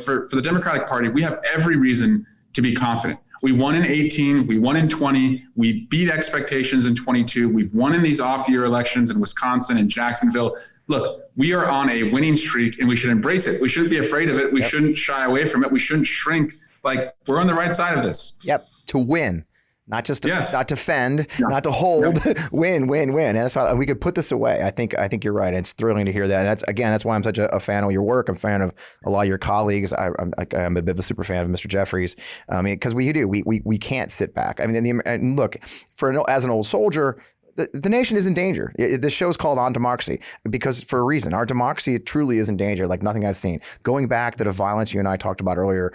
for the Democratic Party, we have every reason to be confident. We won in 18, we won in 20, we beat expectations in 22, we've won in these off-year elections in Wisconsin and Jacksonville. Look, we are on a winning streak, and we should embrace it. We shouldn't be afraid of it. We shouldn't shy away from it. We shouldn't shrink. Like, we're on the right side of this. Yep, to win. Not just to not defend, not to hold, win. And that's how we could put this away. I think you're right. It's thrilling to hear that. And that's why I'm such a fan of your work. I'm a fan of a lot of your colleagues. I'm a bit of a super fan of Mr. Jeffries. I mean, because we can't sit back. I mean, and look, as an old soldier, the nation is in danger. This show is called On Democracy because for a reason. Our democracy truly is in danger, like nothing I've seen. Going back to the violence you and I talked about earlier,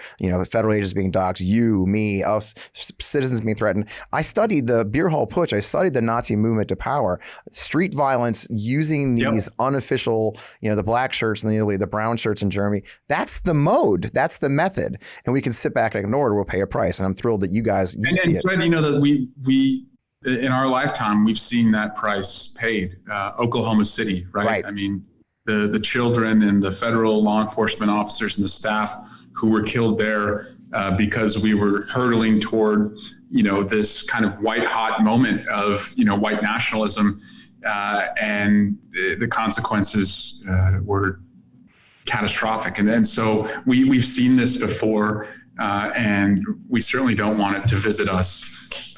federal agents being doxxed, you, me, us, citizens being threatened. I studied the beer hall putsch. I studied the Nazi movement to power, street violence using these unofficial, the black shirts in Italy, the brown shirts in Germany. That's the mode. That's the method. And we can sit back and ignore it or we'll pay a price. And I'm thrilled that you guys see it. Fred, that we in our lifetime, we've seen that price paid. Oklahoma City, right? I mean, the children and the federal law enforcement officers and the staff who were killed there because we were hurtling toward, this kind of white hot moment of, white nationalism, and the consequences were catastrophic. And so we've seen this before, and we certainly don't want it to visit us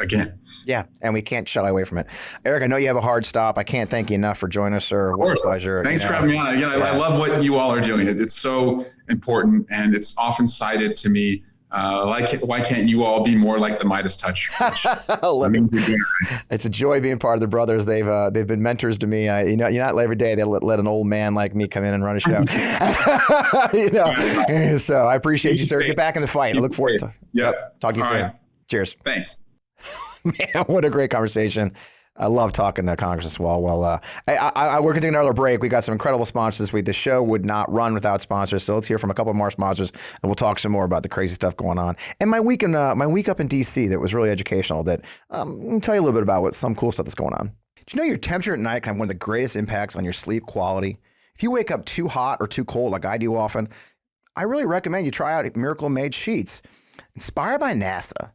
again. Yeah, and we can't shy away from it. Eric, I know you have a hard stop. I can't thank you enough for joining us, sir. What a pleasure. Thanks for having me on. Again, I love what you all are doing. It's so important, and it's often cited to me, why can't you all be more like the MeidasTouch? It's a joy being part of the brothers. They've been mentors to me. Not every day they let an old man like me come in and run a show. So I appreciate you, sir. Get back in the fight. I look forward to talk to you soon. Right. Cheers. Thanks. Man, what a great conversation. I love talking to Congressman Swalwell. We're going to take another break. We got some incredible sponsors this week. The show would not run without sponsors. So let's hear from a couple more sponsors, and we'll talk some more about the crazy stuff going on. And my week up in D.C. that was really educational. That I'll tell you a little bit about some cool stuff that's going on. Do you know your temperature at night can have one of the greatest impacts on your sleep quality? If you wake up too hot or too cold, like I do often, I really recommend you try out Miracle Made sheets. Inspired by NASA,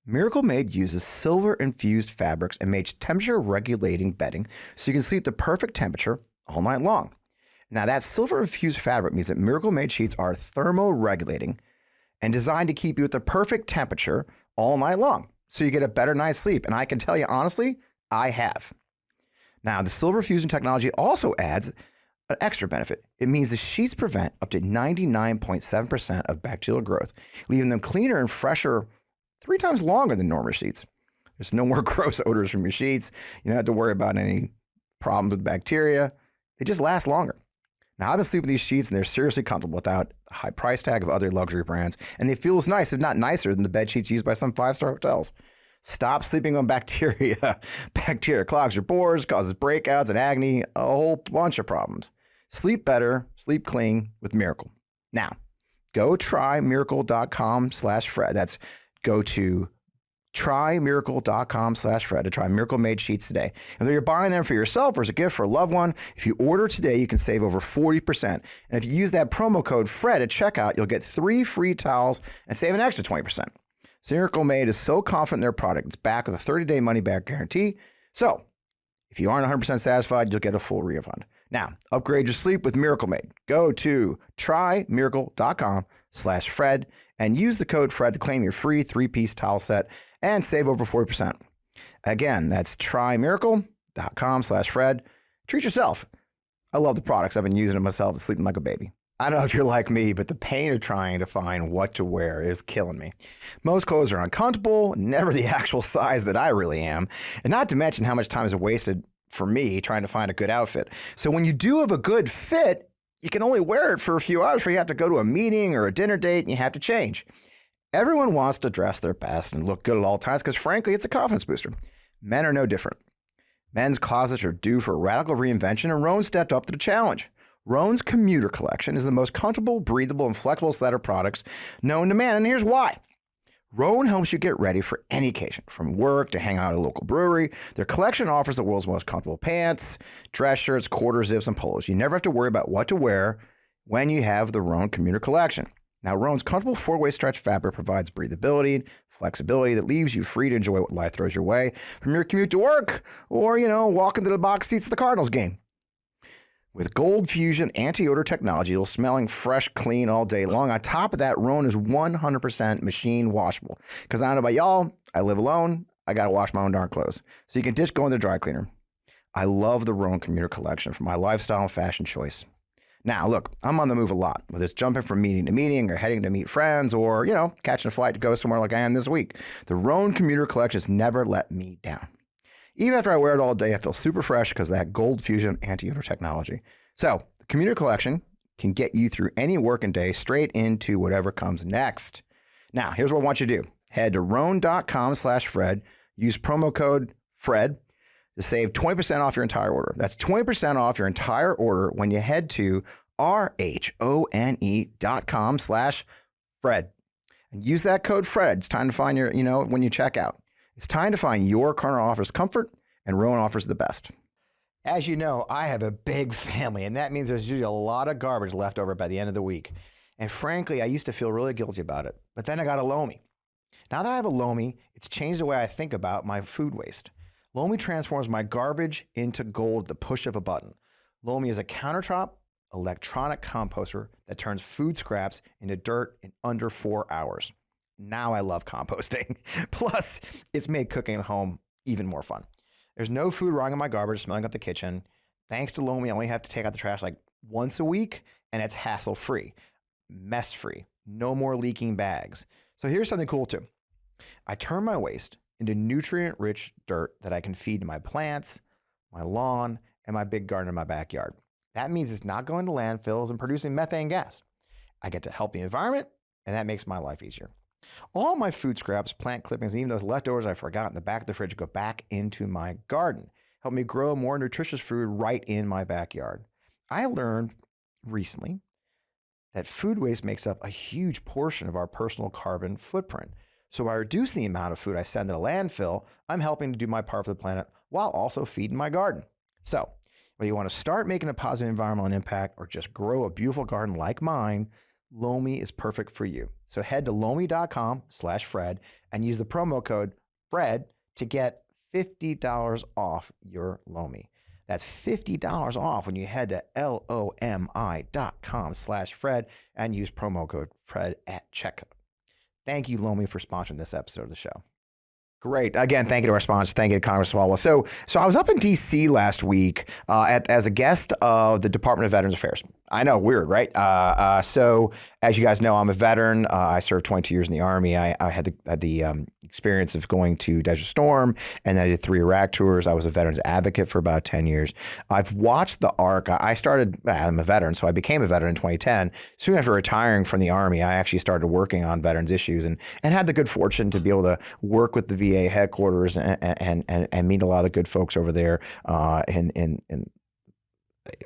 Miracle Made uses silver-infused fabrics and makes temperature-regulating bedding so you can sleep the perfect temperature all night long. Now, that silver-infused fabric means that Miracle Made sheets are thermoregulating and designed to keep you at the perfect temperature all night long so you get a better night's sleep. And I can tell you, honestly, I have. Now, the silver fusion technology also adds an extra benefit. It means the sheets prevent up to 99.7% of bacterial growth, leaving them cleaner and fresher 3 times longer than normal sheets. There's no more gross odors from your sheets. You don't have to worry about any problems with bacteria. They just last longer. Now, I've been sleeping with these sheets, and they're seriously comfortable without a high price tag of other luxury brands, and they feel as nice, if not nicer, than the bed sheets used by some 5-star hotels. Stop sleeping on bacteria. Bacteria clogs your pores, causes breakouts and acne, a whole bunch of problems. Sleep better, sleep clean with Miracle. Now, go try miracle.com/Fred. That's go to trymiracle.com/Fred to try Miracle Made sheets today. And whether you're buying them for yourself or as a gift for a loved one, if you order today, you can save over 40%. And if you use that promo code Fred at checkout, you'll get 3 free towels and save an extra 20%. So Miracle Made is so confident in their product, it's backed with a 30-day money-back guarantee. So if you aren't 100% satisfied, you'll get a full refund. Now, upgrade your sleep with Miracle Made. Go to trymiracle.com/Fred and use the code Fred to claim your free 3-piece towel set and save over 40%. Again, that's trymiracle.com/Fred. Treat yourself. I love the products. I've been using them myself and sleeping like a baby. I don't know if you're like me, but the pain of trying to find what to wear is killing me. Most clothes are uncomfortable, never the actual size that I really am, and not to mention how much time is wasted for me trying to find a good outfit. So when you do have a good fit, you can only wear it for a few hours before you have to go to a meeting or a dinner date and you have to change. Everyone wants to dress their best and look good at all times because, frankly, it's a confidence booster. Men are no different. Men's closets are due for a radical reinvention, and Rhone stepped up to the challenge. Rhone's commuter collection is the most comfortable, breathable, and flexible set of products known to man, and here's why. Rhone helps you get ready for any occasion, from work to hang out at a local brewery. Their collection offers the world's most comfortable pants, dress shirts, quarter zips, and polos. You never have to worry about what to wear when you have the Rhone commuter collection. Now, Rhone's comfortable four-way stretch fabric provides breathability, flexibility that leaves you free to enjoy what life throws your way from your commute to work or, walking to the box seats at the Cardinals game. With Gold Fusion anti-odor technology, you'll smelling fresh, clean all day long. On top of that, Rhone is 100% machine washable. Because I don't know about y'all, I live alone. I got to wash my own darn clothes. So you can ditch going to the dry cleaner. I love the Rhone commuter collection for my lifestyle and fashion choice. Now, look, I'm on the move a lot, whether it's jumping from meeting to meeting or heading to meet friends or, catching a flight to go somewhere like I am this week. The Rhone commuter collection has never let me down. Even after I wear it all day, I feel super fresh because of that Gold Fusion anti-odor technology. So the commuter collection can get you through any working day straight into whatever comes next. Now, here's what I want you to do. Head to Rhone.com/Fred. Use promo code FRED to save 20% off your entire order. That's 20% off your entire order when you head to RHONE.com/Fred. And use that code FRED. It's time to find your, when you check out. It's time to find your corner offers comfort, and Rhone offers the best. As you know, I have a big family, and that means there's usually a lot of garbage left over by the end of the week. And frankly, I used to feel really guilty about it, but then I got a Lomi. Now that I have a Lomi, it's changed the way I think about my food waste. Lomi transforms my garbage into gold at the push of a button. Lomi is a countertop electronic composter that turns food scraps into dirt in under 4 hours. Now I love composting. Plus, it's made cooking at home even more fun. There's no food rotting in my garbage smelling up the kitchen. Thanks to Lomi, I only have to take out the trash like once a week, and it's hassle-free, mess-free, no more leaking bags. So here's something cool too. I turn my waste into nutrient-rich dirt that I can feed to my plants, my lawn, and my big garden in my backyard. That means it's not going to landfills and producing methane gas. I get to help the environment, and that makes my life easier. All my food scraps, plant clippings, and even those leftovers I forgot in the back of the fridge go back into my garden. Help me grow more nutritious food right in my backyard. I learned recently that food waste makes up a huge portion of our personal carbon footprint. So by reducing the amount of food I send to the landfill, I'm helping to do my part for the planet while also feeding my garden. So whether you want to start making a positive environmental impact or just grow a beautiful garden like mine, Lomi is perfect for you. So head to Lomi.com/Fred and use the promo code FRED to get $50 off your Lomi. That's $50 off when you head to LOMI.com/Fred and use promo code FRED at checkout. Thank you, Lomi, for sponsoring this episode of the show. Great. Again, thank you to our sponsors. Thank you to Congress Swalwell. So I was up in D.C. last week as a guest of the Department of Veterans Affairs. I know, weird, right? So as you guys know, I'm a veteran. I served 22 years in the Army. I had the experience of going to Desert Storm, and then I did 3 Iraq tours. I was a veterans advocate for about 10 years. I've watched the arc. I'm a veteran, so I became a veteran in 2010. Soon after retiring from the Army, I actually started working on veterans issues and had the good fortune to be able to work with the VA headquarters and meet a lot of the good folks over there and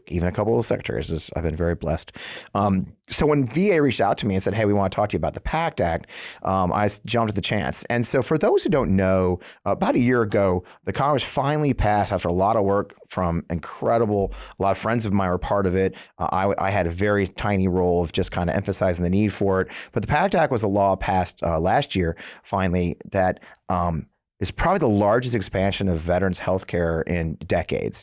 even a couple of secretaries. I've been very blessed. So when VA reached out to me and said, hey, we want to talk to you about the PACT Act, I jumped at the chance. And so for those who don't know, about a year ago, the Congress finally passed after a lot of work from a lot of friends of mine were part of it. I had a very tiny role of just kind of emphasizing the need for it. But the PACT Act was a law passed last year, finally, that is probably the largest expansion of veterans health care in decades.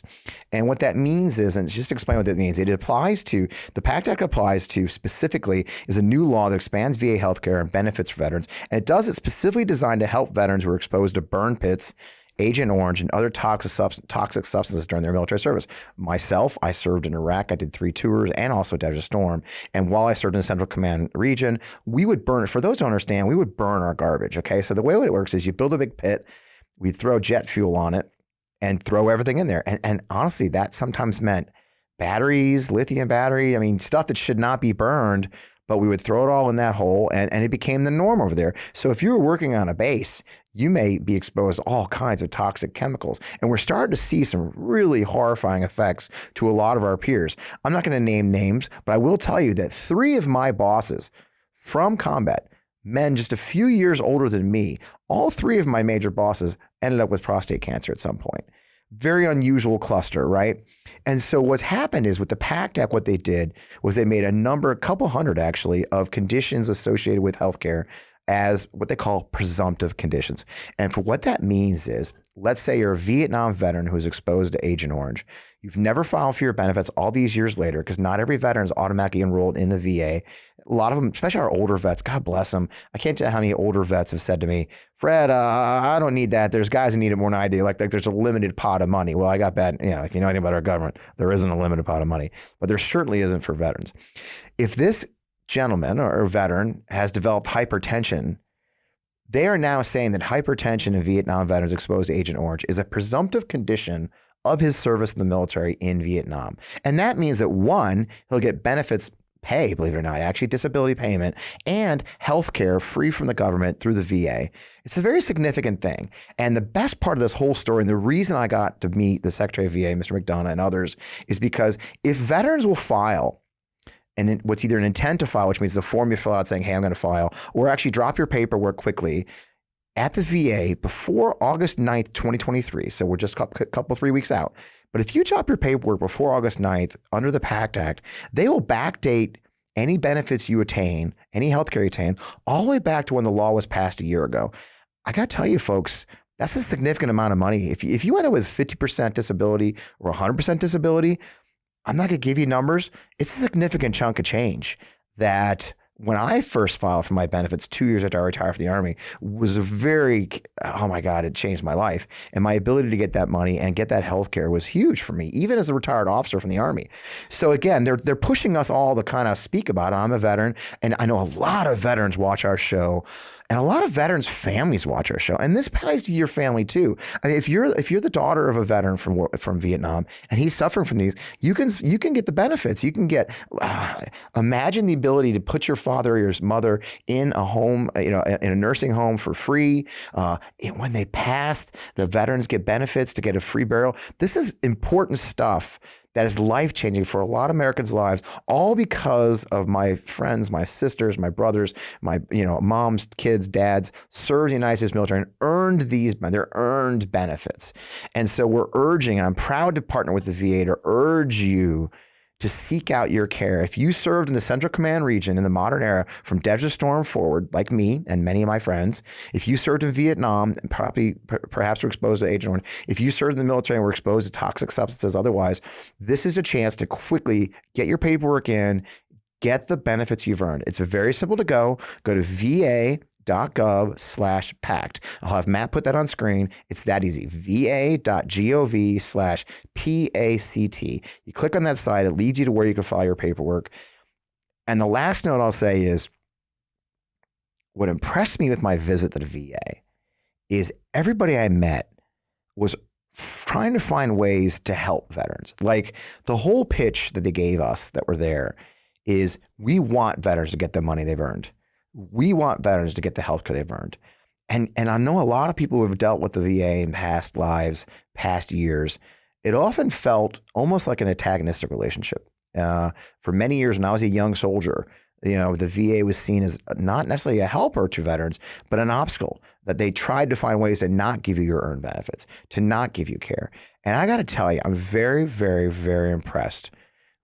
And what that means is, and just to explain what that means, the PACT Act applies to specifically is a new law that expands VA health care and benefits for veterans. And it does it specifically designed to help veterans who are exposed to burn pits Agent Orange and other toxic substances during their military service. Myself, I served in Iraq. I did 3 tours and also Desert Storm. And while I served in the Central Command region, we would burn, for those who don't understand, we would burn our garbage, okay? So the way it works is you build a big pit, we throw jet fuel on it, and throw everything in there. And honestly, that sometimes meant batteries, lithium battery, I mean, stuff that should not be burned, but we would throw it all in that hole, and it became the norm over there. So if you were working on a base, you may be exposed to all kinds of toxic chemicals. And we're starting to see some really horrifying effects to a lot of our peers. I'm not going to name names, but I will tell you that 3 of my bosses from combat, men just a few years older than me, all 3 of my major bosses ended up with prostate cancer at some point. Very unusual cluster, right? And so what's happened is with the PACT Act, what they did was they made a couple hundred actually, of conditions associated with healthcare as what they call presumptive conditions. And for what that means is, let's say you're a Vietnam veteran who's exposed to Agent Orange. You've never filed for your benefits all these years later, because not every veteran is automatically enrolled in the VA. A lot of them, especially our older vets, God bless them. I can't tell you how many older vets have said to me, Fred, I don't need that. There's guys who need it more than I do. Like there's a limited pot of money. Well, I got bad, if you know anything about our government, there isn't a limited pot of money, but there certainly isn't for veterans. If this gentleman or veteran has developed hypertension, they are now saying that hypertension in Vietnam veterans exposed to Agent Orange is a presumptive condition of his service in the military in Vietnam. And that means that 1, he'll get benefits pay, believe it or not, actually disability payment and health care free from the government through the VA. It's a very significant thing. And the best part of this whole story, and the reason I got to meet the Secretary of VA, Mr. McDonough, and others, is because if veterans will file, and what's either an intent to file, which means the form you fill out saying, hey, I'm going to file, or actually drop your paperwork quickly at the VA before August 9th, 2023. So we're just a couple, 3 weeks out. But if you drop your paperwork before August 9th under the PACT Act, they will backdate any benefits you attain, any healthcare you attain, all the way back to when the law was passed a year ago. I got to tell you, folks, that's a significant amount of money. If you end up with 50% disability or 100% disability, I'm not going to give you numbers. It's a significant chunk of change that when I first filed for my benefits 2 years after I retired from the Army was oh my God, it changed my life. And my ability to get that money and get that health care was huge for me, even as a retired officer from the Army. So again, they're pushing us all to kind of speak about it. I'm a veteran, and I know a lot of veterans watch our show. And a lot of veterans' families watch our show, and this applies to your family too. I mean, if you're the daughter of a veteran from Vietnam and he's suffering from these, you can get the benefits. You can get imagine the ability to put your father or your mother in a home, in a nursing home for free. When they pass, the veterans get benefits to get a free burial. This is important stuff that is life-changing for a lot of Americans' lives, all because of my friends, my sisters, my brothers, my moms, kids, dads served in the United States military and earned they're earned benefits. And so we're urging, and I'm proud to partner with the VA to urge you to seek out your care. If you served in the Central Command region in the modern era from Desert Storm forward, like me and many of my friends, if you served in Vietnam and perhaps were exposed to Agent Orange, if you served in the military and were exposed to toxic substances otherwise, this is a chance to quickly get your paperwork in, get the benefits you've earned. It's very simple to go to va.gov/PACT. I'll have Matt put that on screen. It's that easy. va.gov/PACT. You click on that site, it leads you to where you can file your paperwork. And the last note I'll say is, what impressed me with my visit to the VA is everybody I met was trying to find ways to help veterans. Like the whole pitch that they gave us that were there is, we want veterans to get the money they've earned. We want veterans to get the health care they've earned. And I know a lot of people who have dealt with the VA in past lives, past years, it often felt almost like an antagonistic relationship. For many years when I was a young soldier, the VA was seen as not necessarily a helper to veterans, but an obstacle, that they tried to find ways to not give you your earned benefits, to not give you care. And I got to tell you, I'm very, very, very impressed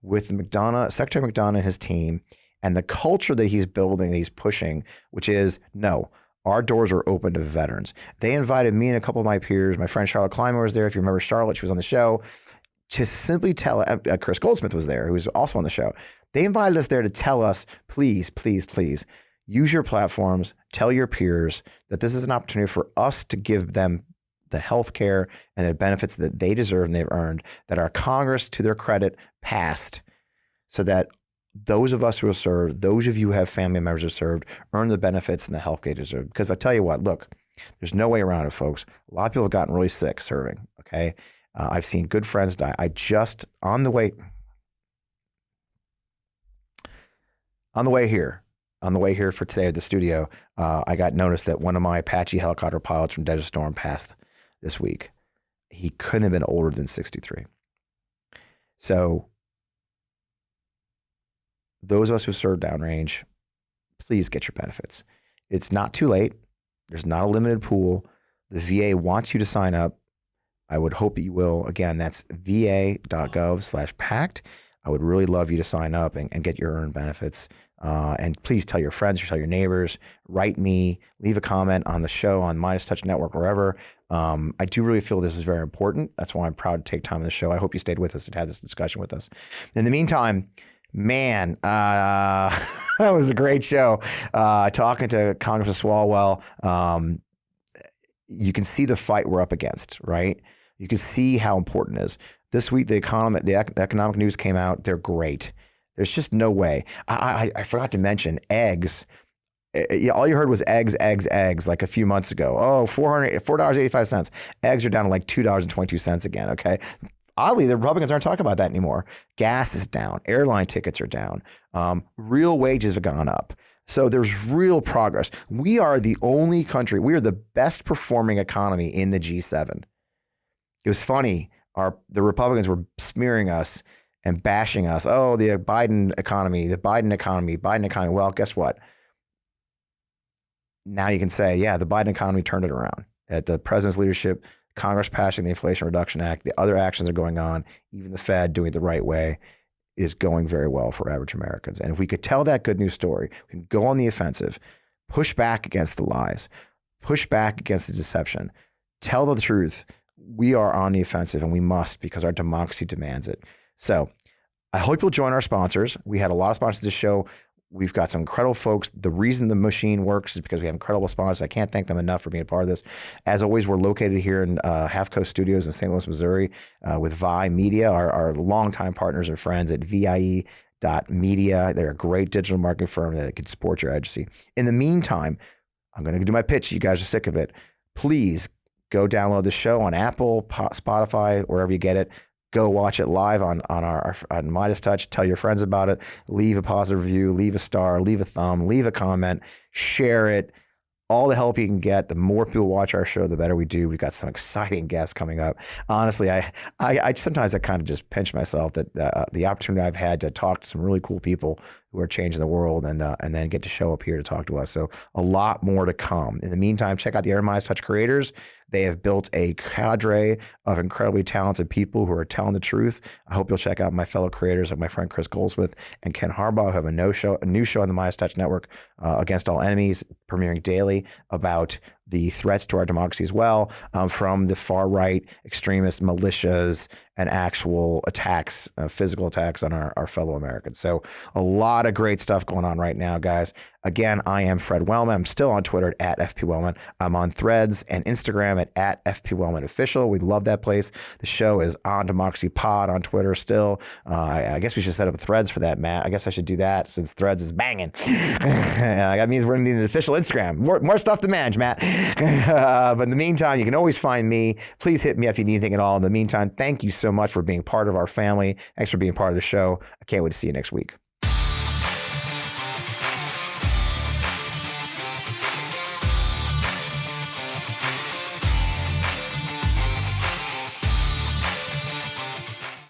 with Secretary McDonough and his team, and the culture that he's building, that he's pushing, which is, no, our doors are open to veterans. They invited me and a couple of my peers, my friend Charlotte Clymer was there. If you remember Charlotte, she was on the show, to simply tell, Chris Goldsmith was there, who was also on the show. They invited us there to tell us, please, please, please, use your platforms, tell your peers that this is an opportunity for us to give them the health care and the benefits that they deserve and they've earned, that our Congress, to their credit, passed, so that those of us who have served, those of you who have family members who have served, earn the benefits and the health they deserve. Because I tell you what, look, there's no way around it, folks. A lot of people have gotten really sick serving, okay? I've seen good friends die. I just, on the way here for today at the studio, I got noticed that one of my Apache helicopter pilots from Desert Storm passed this week. He couldn't have been older than 63. So those of us who serve downrange, please get your benefits. It's not too late. There's not a limited pool. The VA wants you to sign up. I would hope that you will. Again, that's va.gov/PACT. I would really love you to sign up and get your earned benefits. And please tell your friends, tell your neighbors, write me, leave a comment on the show, on MeidasTouch Network, wherever. I do really feel this is very important. That's why I'm proud to take time on the show. I hope you stayed with us and had this discussion with us. In the meantime, man, that was a great show. Talking to Congressman Swalwell, you can see the fight we're up against, right? You can see how important it is. This week, the economic news came out. They're great. There's just no way. I forgot to mention eggs. All you heard was eggs like a few months ago. Oh, $4.85. Eggs are down to like $2.22 again, okay? Oddly, the Republicans aren't talking about that anymore. Gas is down. Airline tickets are down. Real wages have gone up. So there's real progress. We are the only country, we are the best performing economy in the G7. It was funny. The Republicans were smearing us and bashing us. Oh, the Biden economy. Well, guess what? Now you can say, yeah, the Biden economy turned it around. At the president's leadership, Congress passing the Inflation Reduction Act, the other actions are going on, even the Fed doing it the right way, is going very well for average Americans. And if we could tell that good news story, we can go on the offensive, push back against the lies, push back against the deception, tell the truth. We are on the offensive, and we must, because our democracy demands it. So I hope you'll join our sponsors. We had a lot of sponsors this show. We've got some incredible folks. The reason the machine works is because we have incredible sponsors. I can't thank them enough for being a part of this. As always, we're located here in Half Coast Studios in St. Louis, Missouri, with Vi Media, our longtime partners and friends at vie.media. They're a great digital marketing firm that can support your agency. In the meantime, I'm going to do my pitch. You guys are sick of it. Please go download the show on Apple, Spotify, wherever you get it. Go watch it live on MeidasTouch. Tell your friends about it. Leave a positive review. Leave a star. Leave a thumb. Leave a comment. Share it. All the help you can get. The more people watch our show, the better we do. We've got some exciting guests coming up. Honestly, I sometimes I kind of just pinch myself that the opportunity I've had to talk to some really cool people who are changing the world, and then get to show up here to talk to us. So a lot more to come. In the meantime, check out the MeidasTouch creators. They have built a cadre of incredibly talented people who are telling the truth. I hope you'll check out my fellow creators, like my friend Chris Goldsmith and Ken Harbaugh, who have a new show on the MeidasTouch Network, Against All Enemies, premiering daily, about the threats to our democracy as well, from the far right extremist militias and actual attacks, physical attacks on our fellow Americans. So a lot of great stuff going on right now, guys. Again, I am Fred Wellman. I'm still on Twitter at FPWellman. I'm on Threads and Instagram at FPWellmanOfficial. We love that place. The show is On Democracy Pod on Twitter still. I guess we should set up Threads for that, Matt. I guess I should do that since Threads is banging. That means we're going to need an official Instagram. More stuff to manage, Matt. But in the meantime, you can always find me. Please hit me if you need anything at all. In the meantime, thank you so much for being part of our family. Thanks for being part of the show. I can't wait to see you next week.